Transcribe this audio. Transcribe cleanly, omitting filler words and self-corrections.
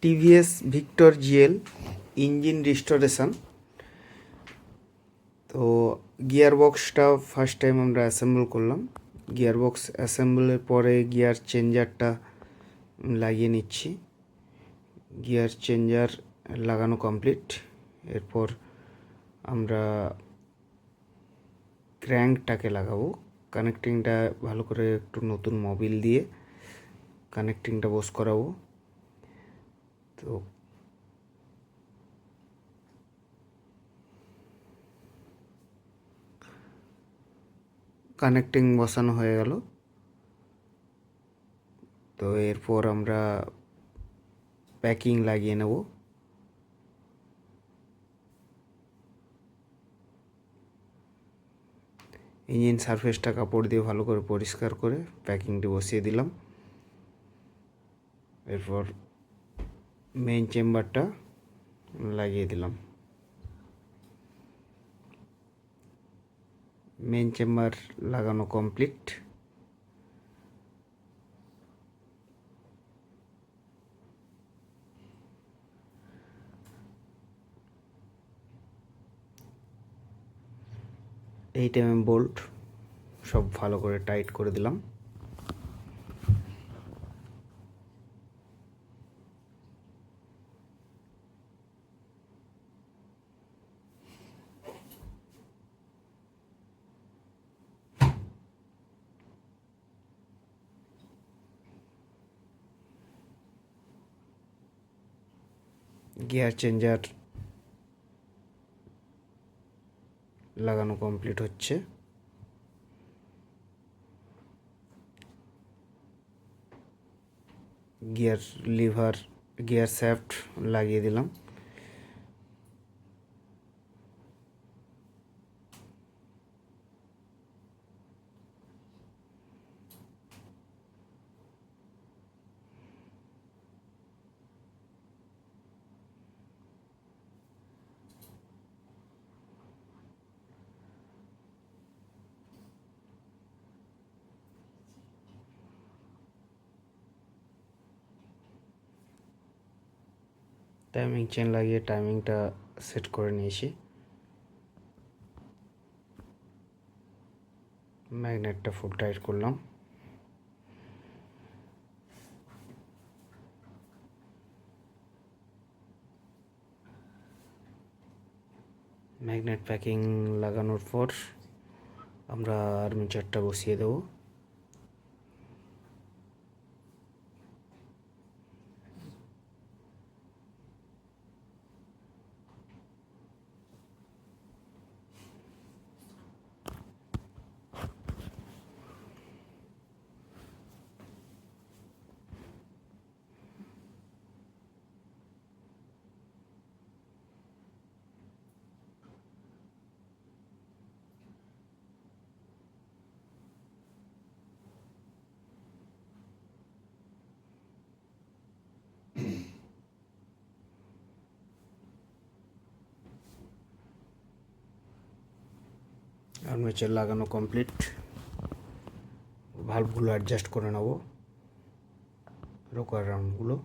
TVS Victor GL engine restoration. তো gear বক্সটা first time আমরা অ্যাসেম্বল করলাম। গিয়ার বক্স অ্যাসেম্বলের পরে গিয়ার চেঞ্জারটা লাগিয়ে নিচ্ছি। গিয়ার চেঞ্জার লাগানো কমপ্লিট। এরপর আমরা ক্র্যাঙ্কটাকে লাগাবো। কানেক্টিংটা ভালো করে একটু নতুন মোবিল দিয়ে কানেক্টিংটা বস করাবো। তো কানেক্টিং বসানো হয়ে গেল। তো এরপর আমরা প্যাকিং লাগিয়ে নেব। ইঞ্জিন সারফেসটা কাপড় দিয়ে ভালো করে পরিষ্কার করে প্যাকিংটি বসিয়ে দিলাম। এরপর মেইন চেম্বারটা লাগিয়ে দিলাম। মেইন চেম্বার লাগানো কমপ্লিট। এই টাইমে বোল্ট সব ভালো করে টাইট করে দিলাম। গিয়ার চেঞ্জার লাগানো কমপ্লিট হচ্ছে। গিয়ার লিভার, গিয়ার শ্যাফট লাগিয়ে দিলাম। টাইমিং চেন লাগিয়ে টাইমিংটা সেট করে নিয়েছি। ম্যাগনেটটা ফুল টাইট করলাম। ম্যাগনেট প্যাকিং লাগানোর পর আমরা আর্মেচারটা বসিয়ে দেবো। আর্মেচার লাগানো কমপ্লিট। ভালভগুলো অ্যাডজাস্ট করে নেব, রোকার রাউন্ডগুলো।